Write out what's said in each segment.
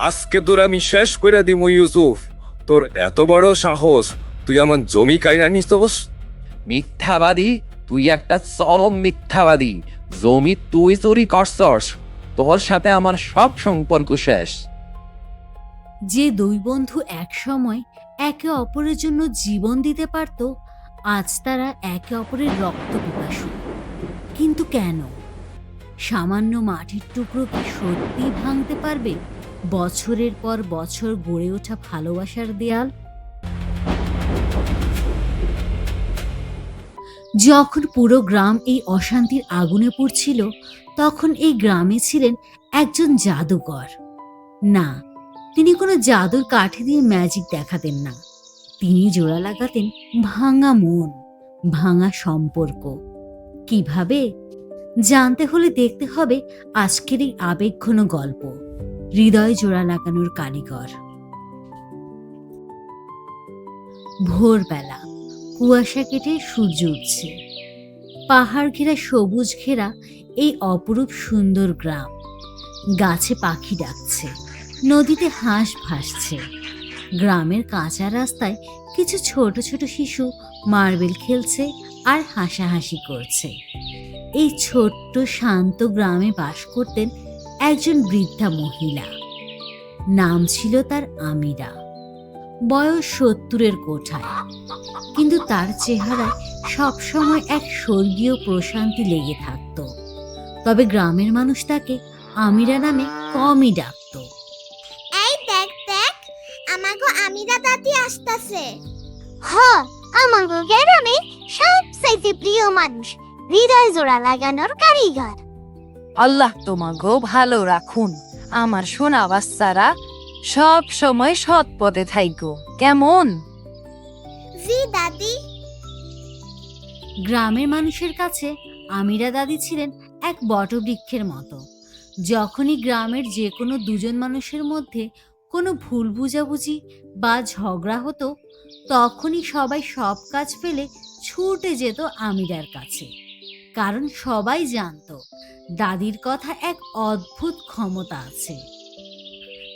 আজকে তোর আমি শেষ করে দিব ইউসুফ। তোর এত বড় সাহস, তুই আমার জমি কাইরা নিছস? মিথ্যাবাদী, তুই একটা চরম মিথ্যাবাদী। জমি তুই চুরি করছস, তোর সাথে আমার সব সম্পর্ক শেষ। যে দুই বন্ধু একসময় একে অপরের জন্য জীবন দিতে পারত, আজ তারা একে অপরের রক্ত পিপাসু। কিন্তু কেন? সামান্য মাটির টুকরো কি সত্যি ভাঙতে পারবে বছরের পর বছর গড়ে ওঠা ভালোবাসার দেয়াল? যখন পুরো গ্রাম এই অশান্তির আগুনে পুড়ছিল, তখন এই গ্রামে ছিলেন একজন জাদুকর। না, তিনি কোনো জাদুর কাঠি দিয়ে ম্যাজিক দেখাতেন না। তিনি জোড়া লাগাতেন ভাঙা মন, ভাঙা সম্পর্ক। কিভাবে জানতে হলে দেখতে হবে আজকের এই আবেগঘন গল্প, হৃদয় জোড়া লাগানোর কারিগর। ভোরবেলা, কুয়াশা কেটে সূর্য উঠছে। পাহাড় ঘেরা সবুজ ঘেরা এই অপরূপ সুন্দর গ্রাম। গাছে পাখি ডাকছে, নদীতে হাঁস ভাসছে। গ্রামের কাঁচা রাস্তায় কিছু ছোট ছোট শিশু মার্বেল খেলছে আর হাসাহাসি করছে। এই ছোট্ট শান্ত গ্রামে বাস করতেন একজন বৃদ্ধা মহিলা। নাম ছিল তার আমিরা। বয়স 70-এর কোঠায়, কিন্তু তার চেহারায় সবসময় এক স্বর্গীয় প্রশান্তি লেগে থাকত। তবে গ্রামের মানুষ তাকে আমিরা নামে কমই ডাকত। এই দেখ দেখ, আমাগো আমিরা দাদি আসতাছে। হ, আমাগো গ্রামে সবচাইতে প্রিয় মানুষ, হৃদয় জোড়া লাগানোর কারিগর। আল্লাহ তোমাকেও ভালো রাখুন। আমার সোনা বাচ্চারা সব সময় সৎ পথে থাইকো, কেমন? জি দাদি। গ্রামের মানুষের কাছে আমিরা দাদি ছিলেন এক বটবৃক্ষের মতো। যখনই গ্রামের যে কোনো দুজন মানুষের মধ্যে কোনো ভুল বুঝাবুঝি বা ঝগড়া হতো, তখনই সবাই সব কাজ ফেলে ছুটে যেত আমিরার কাছে। কারণ সবাই জানতো দাদির কথা এক অদ্ভুত ক্ষমতা আছে।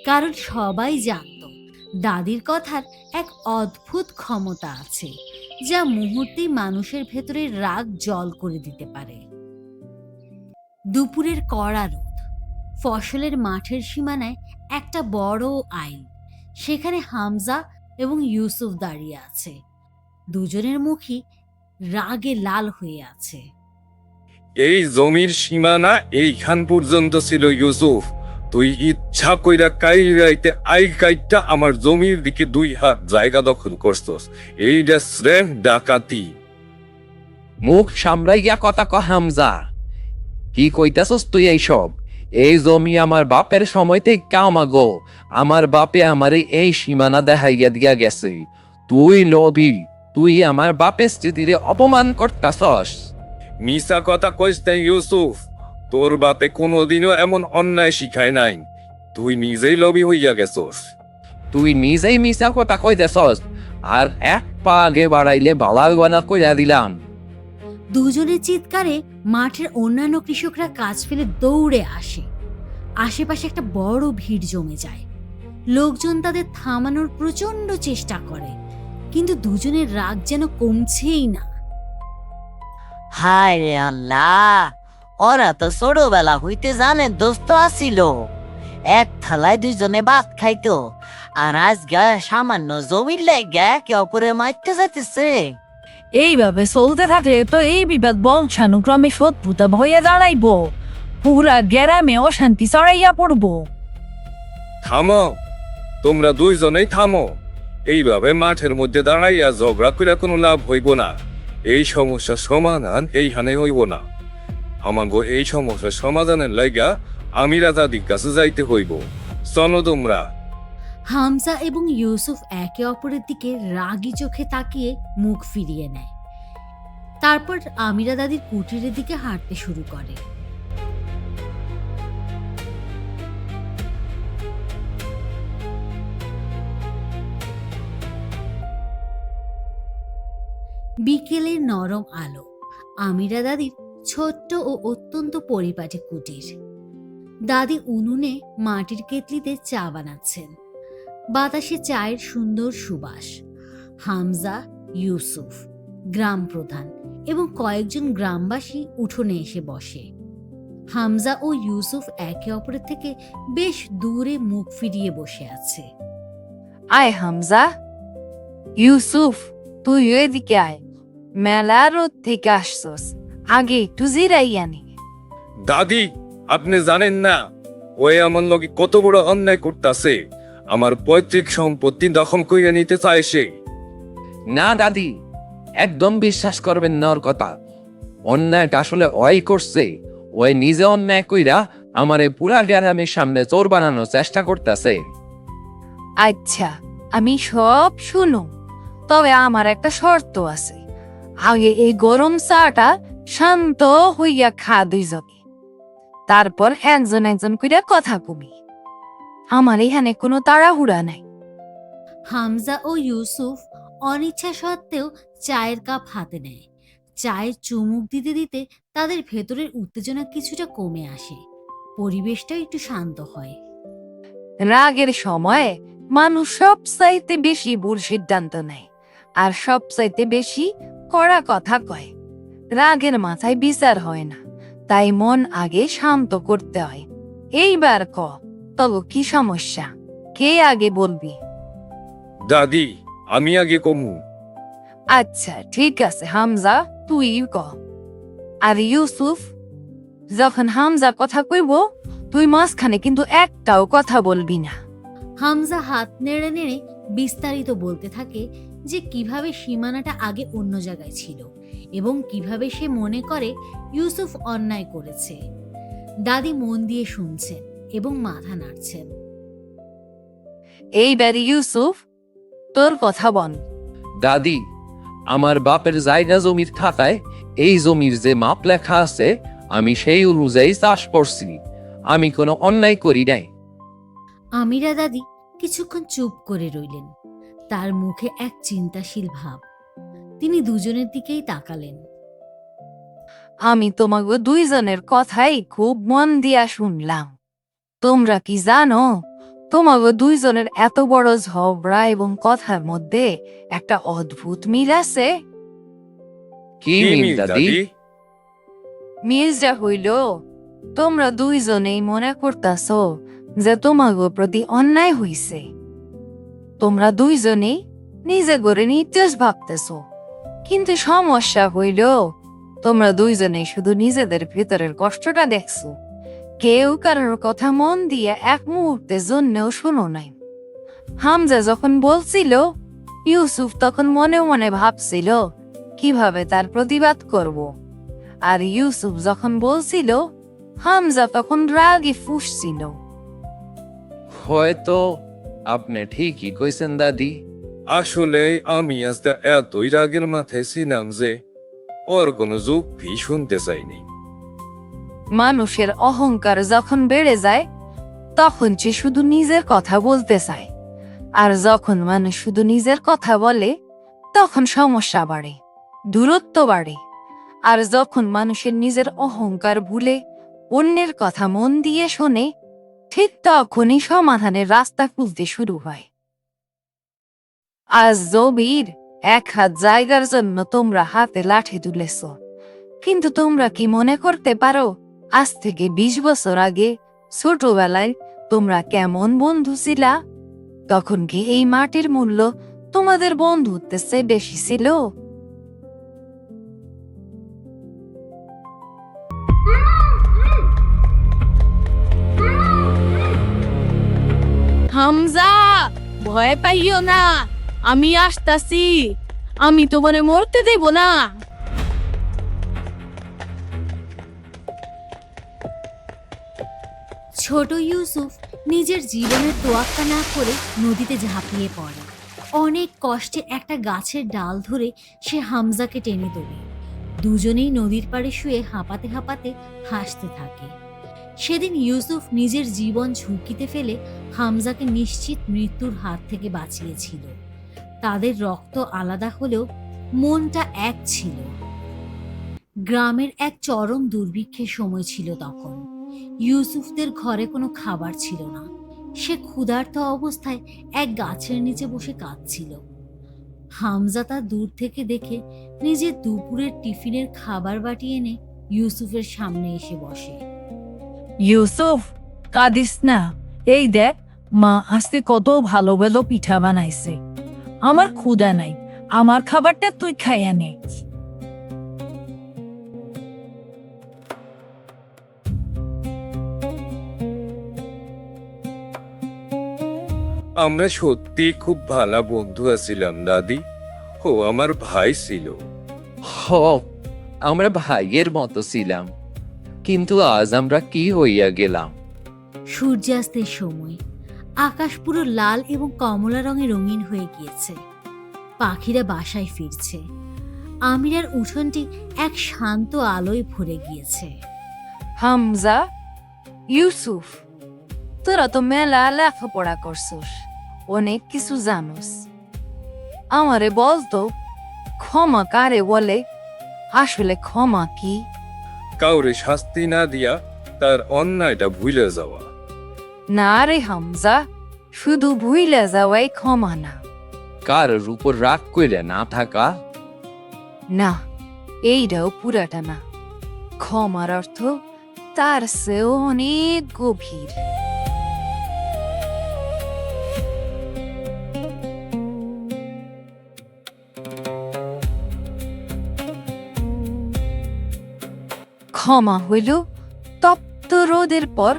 কারণ সবাই জানতো দাদির কথার এক অদ্ভুত ক্ষমতা আছে, যা মুহূর্তেই মানুষের ভেতরে রাগ জল করে দিতে পারে। দুপুরের কড়া রোদ, ফসলের মাঠের সীমানায় একটা বড় আইল। সেখানে হামজা এবং ইউসুফ দাঁড়িয়ে আছে। দুজনের মুখই রাগে লাল হয়ে আছে। এই জমির সীমানা এইখান পর্যন্ত ছিল ইউসুফ। তুই ইচ্ছা কইরা কাইরাইতে কাইটটা আমার জমির দিকে 2 হাত জায়গা দখল করছস। এইটা স্রেফ ডাকাতি। মুখ সামলাইয়া কথা ক হামজা। কি কইতাছস তুই এইসব? এই জমি আমার বাপের সময় থেকে আমাগো। আমার বাপে আমারে এই সীমানা দেখাইয়া দিয়া গেছে। তুই লোভী, তুই আমার বাপের স্মৃতিরে অপমান করতাছস। মিছা কথা কইস না ইউসুফ। তোর বাপে কোনোদিনও এমন অন্যায় শিখায় নাই। তুই নিজেই লোভী হইয়া গেছস। তুই নিজেই মিছা কথা কইতেছস, আর এক পা আগে বাড়াইলে বালাল বানা কইরা দিলাম। দুজনের চিৎকারে মাঠের অন্যান্য কৃষকরা কাজ ফেলে দৌড়ে আসে। আশেপাশে একটা বড় ভিড় জমে যায়। লোকজন তাদের থামানোর প্রচন্ড চেষ্টা করে, কিন্তু দুজনের রাগ যেন কমছেই না। হায় রে আল্লাহ, ওরা তো ছোটবেলা হইতে জানে দোস্ত আসিল, এক থালায় দুজনে ভাত খাইতো, আর আজকে সামান্য জমির লেগে একে অপরে মারতে যাইতেছে। এইভাবে চলতে থাকলে তো এই বিবাদ বংশানুক্রমে শত্রুতা হয়ে দাঁড়াইব। পুরা গ্রামে অশান্তি ছড়াইয়া পড়বো। থামো, তোমরা দুইজনেই থামো। এইভাবে মাঠের মধ্যে দাঁড়াইয়া ঝগড়া করে কোনো লাভ হইব না। এই সমস্যার সমাধান এইখানে হইব না। আমাগো এই সমস্যার সমাধানের লাইগা আমিরা দাদির কাছে যাইতে হইব। চলো তোমরা। হামজা এবং ইউসুফ একে অপরের দিকে রাগী চোখে তাকিয়ে মুখ ফিরিয়ে নেয়। তারপর আমিরা দাদির কুটিরের দিকে হাঁটতে শুরু করে। বিকেলের নরম আলো, আমিরা দাদির ছোট্ট ও অত্যন্ত পরিপাটি কুটির। দাদি উনুনে মাটির কেতলিতে চা বানাচ্ছেন। বাতাসে চায়ের সুন্দর সুবাস। হামজা, ইউসুফ, গ্রাম প্রধান এবং কয়েকজন গ্রামবাসী উঠোনে এসে বসে। হামজা ও ইউসুফ একে অপরের থেকে বেশ দূরে মুখ ফিরিয়ে বসে আছে। আয় হামজা, ইউসুফ, তুই এদিকে আয়। মেলা রোদ থেকে আসছস, আগে একটু জিরাই আনি। দাদি, আপনি জানেন না ওই আমার লগে কত বড় অন্যায় করতেছে। আমার পৈতৃক সম্পত্তি দখল কইরা নিতে চায় সে। না দাদি, একদম বিশ্বাস করবেন না ওর কথা। অন্যায়টা আসলে ওই করছে। ওই নিজে অন্যায় কইরা আমারে পুরা গ্রামের সামনে চোর বানানোর চেষ্টা করতেছে। আচ্ছা, আমি সব শুনো, তবে আমার একটা শর্ত আছে। আগে এই গরম চাটা শান্ত হইয়া খা দুইজনে, তারপর একজন একজন কইরা কথা কবি। আমার এখানে কোনো তাড়াহুড়া নাই। হামজা ও ইউসুফ অনিচ্ছা সত্ত্বেও চায়ের কাপ হাতে নেয়। চায়ের চুমুক দিতে দিতে তাদের ভেতরের উত্তেজনা কিছুটা কমে আসে। পরিবেশটা একটু শান্ত হয়। রাগের সময় মানুষ সব চাইতে বেশি ভুল সিদ্ধান্ত নেয় আর সব চাইতে বেশি কড়া কথা কয়। রাগের মাথায় বিচার হয় না, তাই মন আগে শান্ত করতে হয়। এইবার ক, তবে কি সমস্যা? কে আগে বলবি? দাদি, আমি আগে কমু। আচ্ছা ঠিক আছে হামজা, তুই ক। আর ইউসুফ, যখন হামজা কথা কইব তুই মাঝখানে কিন্তু একটাও কথা বলবি না। হামজা হাত নেড়ে নেড়ে বিস্তারিত বলতে থাকে যে কিভাবে সীমানাটা আগে অন্য জায়গায় ছিল এবং কিভাবে সে মনে করে ইউসুফ অন্যায় করেছে। দাদি মন দিয়ে শুনছেন এবং মাথা নাড়ছেন। এইবার ইউসুফ, তোর কথা বল। দাদি, আমার বাপের জায়গা জমির খাতায় এই জমির যে মাপ লেখা আছে আমি সেই অনুযায়ী চাষ করছি। আমি কোনো অন্যায় করি নাই। আমিরা দাদি কিছুক্ষণ চুপ করে রইলেন। তার মুখে এক চিন্তাশীল ভাব। তিনি দুজনের দিকেই তাকালেন। আমি তোমাকে দুইজনের কথাই খুব মন দিয়া শুনলাম। তোমরা কি জানো, তোমাকে দুইজনের এত বড় ঝগড়া এবং কথার মধ্যে একটা অদ্ভুত মিল আছে। কি মিল দাদি? মিলটা হইল, তোমরা দুইজনেই মনে করতাছ যে তোমাকে প্রতি অন্যায় হইছে। তোমরা দুইজনেই নিজে করে নির্দোষ ভাবতেছ, কিন্তু সমস্যা হইল তোমরা দুইজনেই শুধু নিজেদের ভিতরের কষ্টটা দেখছো। কেউ কারোর কথা মন দিয়ে এক মুহূর্তের জন্যও শুনো নাই। হামজা যখন বলছিল, ইউসুফ তখন মনে মনে ভাবছিল কিভাবে তার প্রতিবাদ করব। আর ইউসুফ যখন বলছিল, হামজা তখন রাগে ফুঁসছিল। হয়তো আপনি ঠিকই কইছেন দাদি। আসলে আমি আজকে এতই রাগের মাথায় ছিলাম যে ওর কোনো যুক্তি শুনতে চাইনি। মানুষের অহংকার যখন বেড়ে যায় তখন সে শুধু নিজের কথা বলতে চায়, আর যখন মানুষ শুধু নিজের কথা বলে তখন সমস্যা বাড়ে, দূরত্ব বাড়ে। আর যখন মানুষের নিজের অহংকার ভুলে অন্যের কথা মন দিয়ে শোনে, ঠিক তখনই সমাধানের রাস্তা খুলতে শুরু হয়। আজ জমির এক হাত জায়গার জন্য তোমরা হাতে লাঠি তুলেছ, কিন্তু তোমরা কি মনে করতে পারো আজ থেকে 20 বছর আগে ছোটবেলায় তোমরা কেমন বন্ধু ছিলা? তখন কি এই মাটির মূল্য তোমাদের বন্ধুত্বের চেয়ে বেশি ছিল? হামজা, ভয় পাইও না, আমি আসতাছি। আমি তোমারে মরতে দেব না। ছোট ইউসুফ নিজের জীবনের তোয়াক্কা না করে নদীতে ঝাঁপিয়ে পড়ে। অনেক কষ্টে একটা গাছের ডাল ধরে সে হামজাকে টেনে তোলে। দুজনেই নদীর পাড়ে শুয়ে হাঁপাতে হাঁপাতে হাসতে থাকে। সেদিন ইউসুফ নিজের জীবন ঝুঁকিতে ফেলে হামজাকে নিশ্চিত মৃত্যুর হাত থেকে বাঁচিয়েছিল। তাদের রক্ত আলাদা হলেও মনটা এক ছিল। গ্রামের এক চরম দুর্ভিক্ষের সময় ছিল তখন। ইউসুফদের ঘরে কোনো খাবার ছিল না। সে ক্ষুধার্ত অবস্থায় এক গাছের নিচে বসে কাঁদছিল। হামজা তা দূর থেকে দেখে নিজের দুপুরের টিফিনের খাবার বাটি এনে ইউসুফের সামনে এসে বসে। ইউসুফ, কাঁদিস না। এই দেখ, মা আজকে কত ভালো ভালো পিঠা বানাইছে। আমার ক্ষুধা নাই, আমার খাবারটা তুই খাইয়া নে। আমরা সত্যি খুব ভালো বন্ধু আছিলাম দাদি। ও আমার ভাই ছিল। হ, আমরা ভাইয়ের মতো ছিলাম, কিন্তু আজ আমরা কি হইয়া গেলাম? সূর্যাস্তের সময় আকাশ পুরো লাল এবং কমলা রঙে রঙিন হয়ে গিয়েছে। পাখিরা বাসায় ফিরছে। আমিরার উঠোনটি এক শান্ত আলোয় ভরে গিয়েছে। হামজা, ইউসুফ, তোরা তো মেলা লেখাপড়া করছস, অনেক কিছু জানোস। আমারে বলতো ক্ষমা কারে বলে? আসলে ক্ষমা কি? কাউরে শাস্তি না দিয়া তার অন্যায়টা ভুলে যাওয়া। না রে হামজা, শুধু ভুইলে যাওয়াই ক্ষমা না। কারোর উপর রাগ কইরা না থাকা? না, এইটাও পুরাটা না। ক্ষমার অর্থ তার চেয়েও অনেক গভীর। ক্ষমা হইল তপ্ত রোদের পর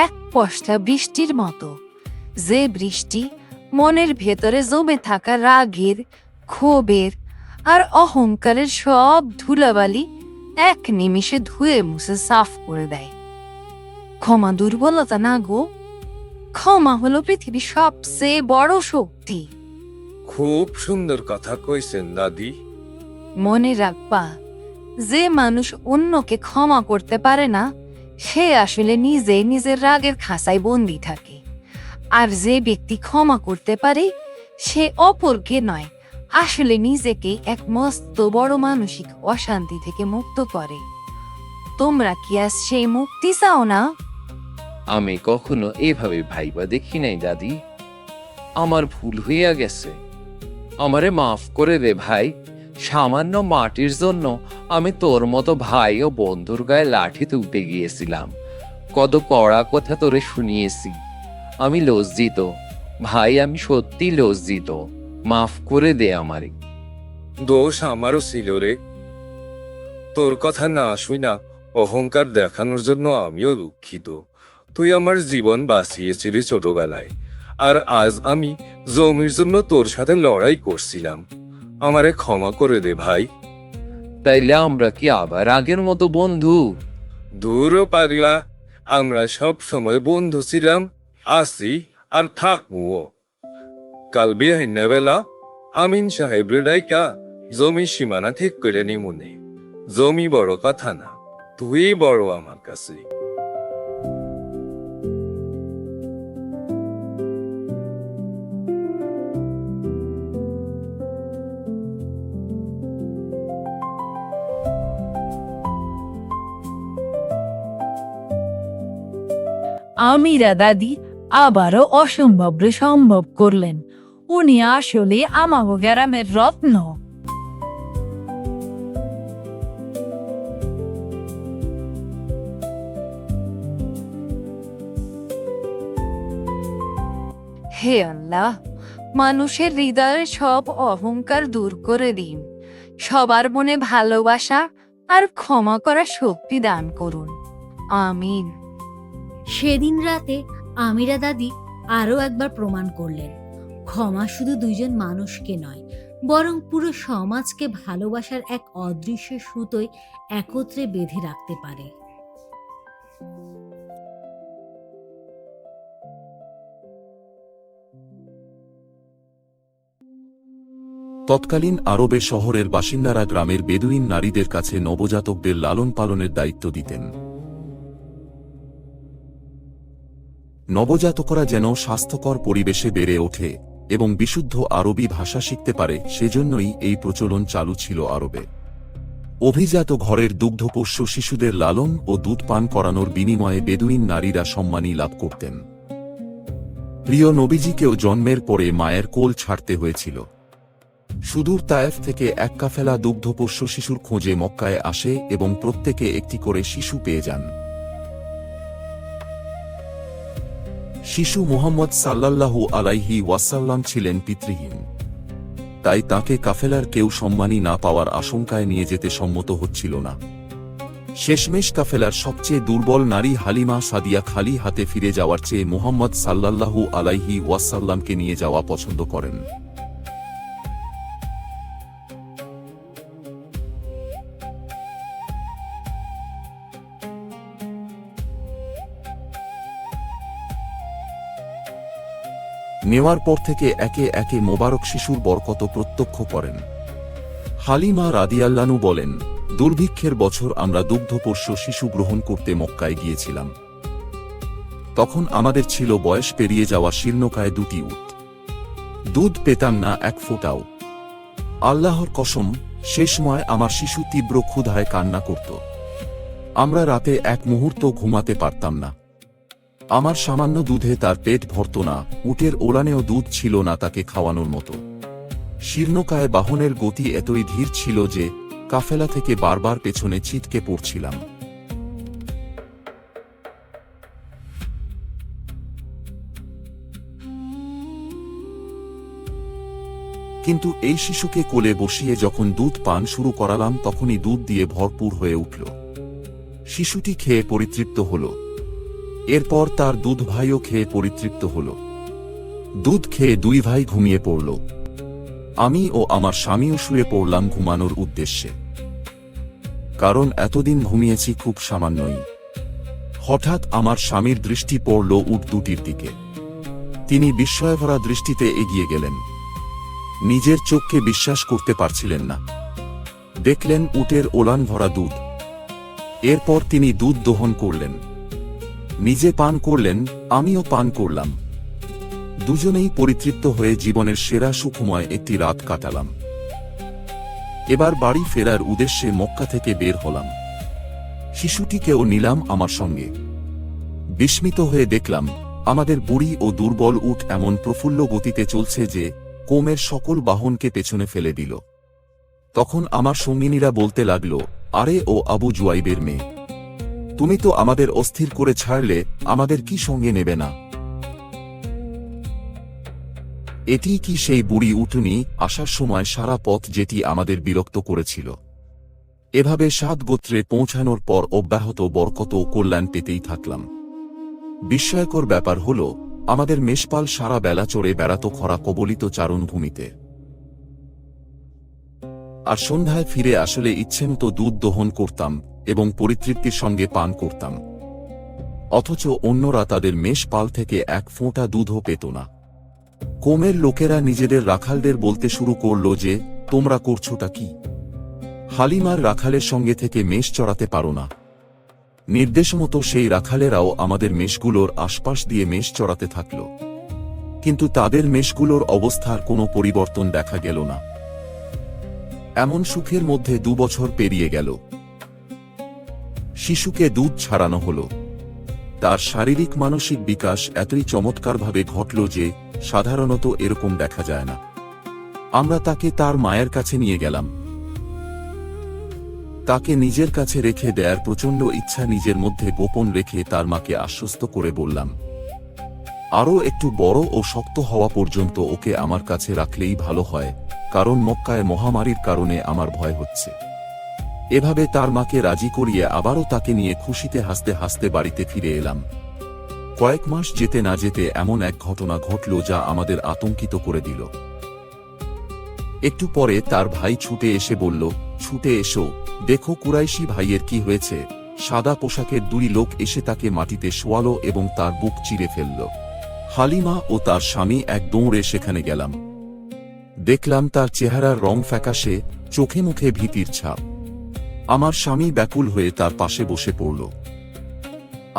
এক পশলা বৃষ্টির মতো, যে বৃষ্টি মনের ভেতরে জমে থাকা রাগের, ক্ষোভের আর অহংকারের সব ধুলাবালি এক নিমিষে ধুয়ে মুছে সাফ করে দেয়। ক্ষমা দুর্বলতা না গো, ক্ষমা হলো পৃথিবীর সবচেয়ে বড় শক্তি। খুব সুন্দর কথা কইছেন দাদি। মনে রাখবা, যে মানুষ অন্যকে ক্ষমা করতে পারে না, সে আসলে নিজেই নিজের রাগের খাঁচায় বন্দি থাকে। আর যে ব্যক্তি ক্ষমা করতে পারে, সে অপরকে নয়, আসলে নিজেকে এক মস্ত বড় মানসিক অশান্তি থেকে মুক্ত করে। তোমরা কি আজ সেই মুক্তি চাও না? আমি কখনো এভাবে ভাইবা দেখি নাই দাদি। আমার ভুল হইয়া গেছে, আমারে মাফ করে দে ভাই। সামান্য মাটির জন্য আমি তোর মতো ভাই ও বন্ধুর গায়ে লাঠিতে উঠে গিয়েছিলাম। কত কড়া কথা তোরে শুনিয়েছি। আমি লজ্জিত ভাই, আমি সত্যি লজ্জিত। মাফ করে দে আমারে। দোষ আমারও ছিল রে। তোর কথা না শুই না অহংকার দেখানোর জন্য আমিও দুঃখিত। তুই আমার জীবন বাঁচিয়েছিলি ছোটবেলায়, আর আজ আমি জমির জন্য তোর সাথে লড়াই করছিলাম। আমারে ক্ষমা করে দে ভাই। তাইলে আমরা কি আবার আগের মতো বন্ধু? দূরও পাগলা, আমরা সব সময় বন্ধু ছিলাম, আছি আর থাকবো। কাল বিহাইনা বেলা আমিন সাহেবের ডাইকা জমির সীমানা ঠিক করে নিমুনে। জমি বড় কথা না, তুই বড় আমার কাছে। আমিরা দাদি আবারও অসম্ভবরে সম্ভব করলেন। উনি আসলে আমাগো গ্রামের রত্ন। হে আল্লাহ, মানুষের হৃদয়ের সব অহংকার দূর করে দিন। সবার মনে ভালোবাসা আর ক্ষমা করার শক্তি দান করুন। আমিন। সেদিন রাতে আমিরা দাদি আরও একবার প্রমাণ করলেন, ক্ষমা শুধু দুইজন মানুষকে নয়, বরং পুরো সমাজকে ভালোবাসার এক অদৃশ্য সুতোয় একত্রে বেঁধে রাখতে পারে। তৎকালীন আরবের শহরের বাসিন্দারা গ্রামের বেদুইন নারীদের কাছে নবজাতকদের লালন পালনের দায়িত্ব দিতেন। নবজাতকরা যেন স্বাস্থ্যকর পরিবেশে বেড়ে ওঠে এবং বিশুদ্ধ আরবি ভাষা শিখতে পারে, সেজন্যই এই প্রচলন চালু ছিল আরবে। অভিজাত ঘরের দুগ্ধপোষ্য শিশুদের লালন ও দুধ পান করানোর বিনিময়ে বেদুইন নারীরা সম্মানী লাভ করতেন। প্রিয় নবীজিকেও জন্মের পরে মায়ের কোল ছাড়তে হয়েছিল। সুদূর তায়েফ থেকে এক কাফেলা দুগ্ধপোষ্য শিশুর খোঁজে মক্কায় আসে এবং প্রত্যেকে একটি করে শিশু পেয়ে যান। শিশু মুহাম্মদ সাল্লাল্লাহু আলাইহি ওয়াসাল্লাম ছিলেন পিতৃহীন, তাই তাকে কাফেলার কেউ সম্মানী না পাওয়ার আশঙ্কায় নিয়ে যেতে সম্মত হচ্ছিল না। শেষমেশ কাফেলার সবচেয়ে দুর্বল নারী হালিমা সাদিয়া খালি হাতে ফিরে যাওয়ার চেয়ে মুহাম্মদ সাল্লাল্লাহু আলাইহি ওয়াসাল্লামকে নিয়ে যাওয়া পছন্দ করেন। নেওয়ার পর থেকে একে একে মোবারক শিশুর বরকত প্রত্যক্ষ করেন। হালিমা রাদিয়াল্লাহু বলেন, দুর্ভিক্ষের বছর আমরা দুগ্ধপোষ্য শিশু গ্রহণ করতে মক্কায় গিয়েছিলাম। তখন আমাদের ছিল বয়স পেরিয়ে যাওয়া শীর্ণকায় 2টি উট। দুধ পেতাম না এক ফোঁটাও। আল্লাহর কসম, সে সময় আমার শিশু তীব্র ক্ষুধায় কান্না করত। আমরা রাতে এক মুহূর্ত ঘুমাতে পারতাম না। আমার সামান্য দুধে তার পেট ভরত না, উটের ওলানেও দুধ ছিল না তাকে খাওয়ানোর মতো। শীর্ণকায় বাহনের গতি এতই ধীর ছিল যে কাফেলা থেকে বারবার পেছনে ছিটকে পড়ছিলাম। কিন্তু এই শিশুকে কোলে বসিয়ে যখন দুধ পান শুরু করালাম তখনই দুধ দিয়ে ভরপুর হয়ে উঠল। শিশুটি খেয়ে পরিতৃপ্ত হল। এরপর তার দুধ ভাইও খেয়ে পরিতৃপ্ত হল। দুধ খেয়ে 2 ভাই ঘুমিয়ে পড়ল। আমি ও আমার স্বামীও শুয়ে পড়লাম ঘুমানোর উদ্দেশ্যে, কারণ এতদিন ঘুমিয়েছি খুব সামান্যই। হঠাৎ আমার স্বামীর দৃষ্টি পড়ল উট দুটির দিকে। তিনি বিস্ময়ভরা দৃষ্টিতে এগিয়ে গেলেন। নিজের চোখকে বিশ্বাস করতে পারছিলেন না। দেখলেন উটের ওলান ভরা দুধ। এরপর তিনি দুধ দোহন করলেন, নিজে পান করলেন, আমিও পান করলাম। দুজনেই পরিতৃপ্ত হয়ে জীবনের সেরা সুখময় একটি রাত কাটালাম। এবার বাড়ি ফেরার উদ্দেশ্যে মক্কা থেকে বের হলাম। শিশুটিকেও নিলাম আমার সঙ্গে। বিস্মিত হয়ে দেখলাম আমাদের বুড়ি ও দুর্বল উট এমন প্রফুল্ল গতিতে চলছে যে কওমের সকল বাহনকে পেছনে ফেলে দিল। তখন আমার সঙ্গিনীরা বলতে লাগল, আরে ও আবু জুয়াইবের মেয়ে, তুমি তো আমাদের অস্থির করে ছাড়লে, আমাদের কি সঙ্গে নেবে না? এটি কি সেই বুড়ি উটনি আসার সময় সারা পথ যেটি আমাদের বিরক্ত করেছিল? এভাবে 7 গোত্রে পৌঁছানোর পর অব্যাহত বরকত ও কল্যাণ পেতেই থাকলাম। বিস্ময়কর ব্যাপার হল, আমাদের মেষপাল সারা বেলা চড়ে বেড়াত খরা কবলিত চারণভূমিতে। আর সন্ধ্যায় ফিরে আসলে ইচ্ছেমতো দুধ দোহন করতাম এবং পরিতৃপ্তির সঙ্গে পান করতাম। অথচ অন্যরা তাদের মেষপাল থেকে এক ফোঁটা দুধও পেত না। কওমের লোকেরা নিজেদের রাখালদের বলতে শুরু করল যে, তোমরা করছোটা কি? হালিমার রাখালের সঙ্গে থেকে মেষ চড়াতে পারো না? নির্দেশমতো সেই রাখালেরাও আমাদের মেষগুলোর আশপাশ দিয়ে মেষ চড়াতে থাকল। কিন্তু তাদের মেষগুলোর অবস্থার কোনো পরিবর্তন দেখা গেল না। এমন সুখের মধ্যে 2 বছর পেরিয়ে গেল। শিশুকে দুধ ছাড়ানো হল। তার শারীরিক মানসিক বিকাশ এতই চমৎকারভাবে ঘটল যে সাধারণত এরকম দেখা যায় না। আমরা তাকে তার মায়ের কাছে নিয়ে গেলাম। তাকে নিজের কাছে রেখে দেয়ার প্রচণ্ড ইচ্ছা নিজের মধ্যে গোপন রেখে তার মাকে আশ্বস্ত করে বললাম, আরও একটু বড় ও শক্ত হওয়া পর্যন্ত ওকে আমার কাছে রাখলেই ভালো হয়, কারণ মক্কায় মহামারীর কারণে আমার ভয় হচ্ছে। এভাবে তার মাকে রাজি করিয়ে আবারও তাকে নিয়ে খুশিতে হাসতে হাসতে বাড়িতে ফিরে এলাম। কয়েক মাস যেতে না যেতে এমন এক ঘটনা ঘটল যা আমাদের আতঙ্কিত করে দিল। একটু পরে তার ভাই ছুটে এসে বলল, ছুটে এসো, দেখো কুরাইশি ভাইয়ের কি হয়েছে। সাদা পোশাকের 2 লোক এসে তাকে মাটিতে শোয়ালো এবং তার বুক চিরে ফেলল। হালিমা ও তার স্বামী এক দৌড়ে সেখানে গেলাম। দেখলাম তার চেহারার রং ফ্যাকাশে, চোখে মুখে ভীতির ছাপ। আমার স্বামী ব্যাকুল হয়ে তার পাশে বসে পড়ল।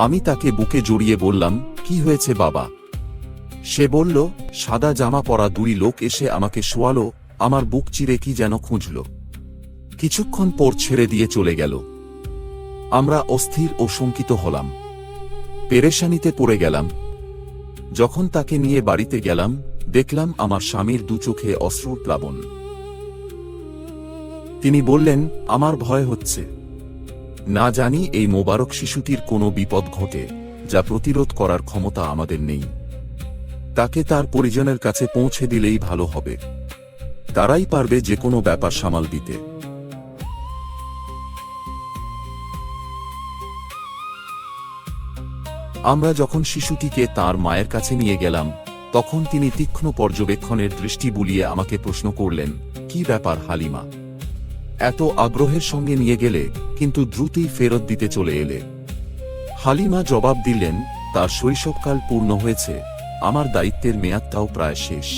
আমি তাকে বুকে জড়িয়ে বললাম, কি হয়েছে বাবা? সে বলল, সাদা জামা পরা 2 লোক এসে আমাকে শোয়ালো, আমার বুক চিরে কি যেন খুঁজল, কিছুক্ষণ পর ছেড়ে দিয়ে চলে গেল। আমরা অস্থির ও শঙ্কিত হলাম, পেরেশানিতে পড়ে গেলাম। যখন তাকে নিয়ে বাড়িতে গেলাম, দেখলাম আমার স্বামীর দু চোখে অশ্রুর প্লাবন। তিনি বললেন, আমার ভয় হচ্ছে, না জানি এই মোবারক শিশুটির কোনো বিপদ ঘটে যা প্রতিরোধ করার ক্ষমতা আমাদের নেই। তাকে তার পরিজনের কাছে পৌঁছে দিলেই ভালো হবে, তারাই পারবে যে কোনো ব্যাপার সামাল দিতে। আমরা যখন শিশুটিকে তার মায়ের কাছে নিয়ে গেলাম, তখন তিনি তীক্ষ্ণ পর্যবেক্ষণের দৃষ্টি বুলিয়ে আমাকে প্রশ্ন করলেন, কি ব্যাপার হালিমা, এত আগ্রহের সঙ্গে নিয়ে গেলে কিন্তু দ্রুতই ফেরত দিতে চলে এলে? হালিমা জবাব দিলেন, তার শৈশবকাল পূর্ণ হয়েছে, আমার দায়িত্বের মেয়াদটাও প্রায় শেষ।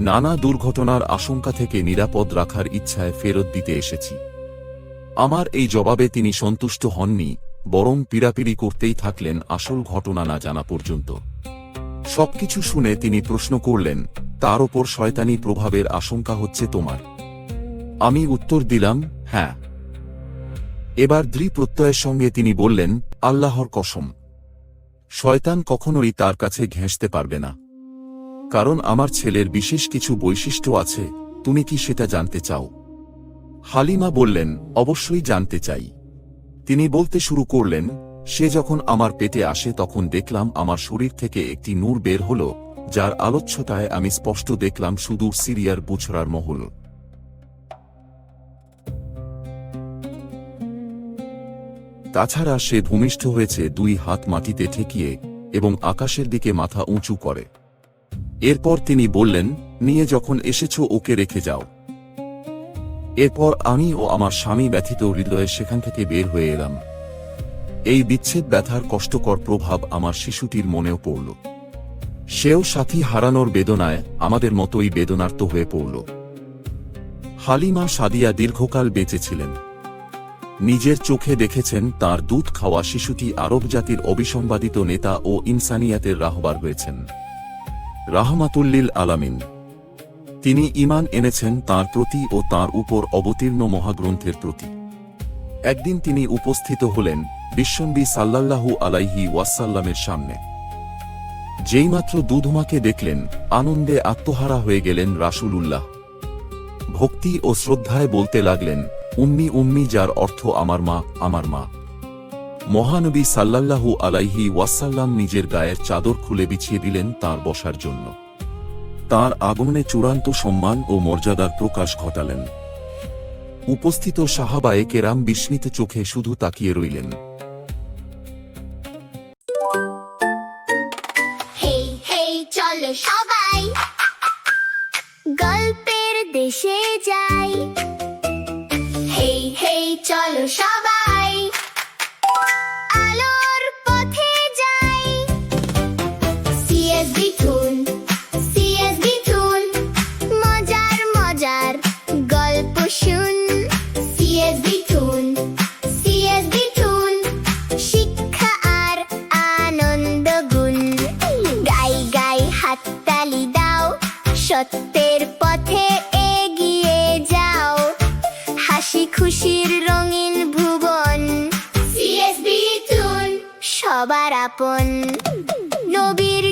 নানা দুর্ঘটনার আশঙ্কা থেকে নিরাপদ রাখার ইচ্ছায় ফেরত দিতে এসেছি। আমার এই জবাবে তিনি সন্তুষ্ট হননি, বরং পীড়াপিড়ি করতেই থাকলেন আসল ঘটনা না জানা পর্যন্ত। সবকিছু শুনে তিনি প্রশ্ন করলেন, তার ওপর শয়তানি প্রভাবের আশঙ্কা হচ্ছে তোমার? আমি উত্তর দিলাম, হ্যাঁ। এবার দৃঢ় প্রত্যয়ের সঙ্গে তিনি বললেন, আল্লাহর কসম, শয়তান কখনোই তার কাছে ঘেঁষতে পারবে না, কারণ আমার ছেলের বিশেষ কিছু বৈশিষ্ট্য আছে। তুমি কি সেটা জানতে চাও? হালিমা বললেন, অবশ্যই জানতে চাই। তিনি বলতে শুরু করলেন, সে যখন আমার পেটে আসে তখন দেখলাম আমার শরীর থেকে একটি নূর বের হল, যার আলোচ্যতায় আমি স্পষ্ট দেখলাম সুদূর সিরিয়ার বুছরার মহল। তাছাড়া সে ভূমিষ্ঠ হয়েছে 2 হাত মাটিতে ঠেকিয়ে এবং আকাশের দিকে মাথা উঁচু করে। এরপর তিনি বললেন, নিয়ে যখন এসেছো ওকে রেখে যাও। এরপর আমি ও আমার স্বামী ব্যথিত হৃদয়ে সেখান থেকে বের হয়ে এলাম। এই বিচ্ছেদ ব্যথার কষ্টকর প্রভাব আমার শিশুটির মনেও পড়ল। সেও সাথী হারানোর বেদনায় আমাদের মতোই বেদনার্ত হয়ে পড়ল। হালিমা সাদিয়া দীর্ঘকাল বেঁচে ছিলেন। নিজের চোখে দেখেছেন তার দুধ খাওয়া শিশুটি আরব জাতির অবিসম্বাদিত নেতা ও ইনসানিয়াতের রাহবার হয়েছেন, রাহমাতুল্লিল আলামিন। তিনি ঈমান এনেছেন তাঁর প্রতি ও তাঁর উপর অবতীর্ণ মহাগ্রন্থের প্রতি। একদিন তিনি উপস্থিত হলেন বিশ্বনবী সাল্লাল্লাহু আলাইহি ওয়াসাল্লামের সামনে। যেইমাত্র দুধমাকে দেখলেন, আনন্দে আত্মহারা হয়ে গেলেন রাসূলুল্লাহ। ভক্তি ও শ্রদ্ধায় বলতে লাগলেন, উম্মি উম্মি, যার অর্থ আমার মা, আমার মা। মহানবী সাল্লাল্লাহু আলাইহি ওয়াসাল্লাম নিজের গায়ের চাদর খুলে বিছিয়ে দিলেন তাঁর বসার জন্য। তাঁর আগমনে চূড়ান্ত সম্মান ও মর্যাদার প্রকাশ ঘটালেন। উপস্থিত সাহাবায়ে কেরাম বিস্মিত চোখে শুধু তাকিয়ে রইলেন। হেই হেই চলো সবাই গল্পের দেশে যাই। হেই হেই চলো সবাই আলোর পথে যাই। সিএসবি টুন, সিএসবি টুন, মজার মজার গল্প শুন। সিএসবি টুন, সিএসবি টুন, শিক্ষা আর আনন্দ গুণ। গাই গাই হাততালি দাও, সত্যের পথে এগিয়ে যাও। হাসি খুশির রঙিন ভুবন, সিএসবি টুন সবার আপন। নবীর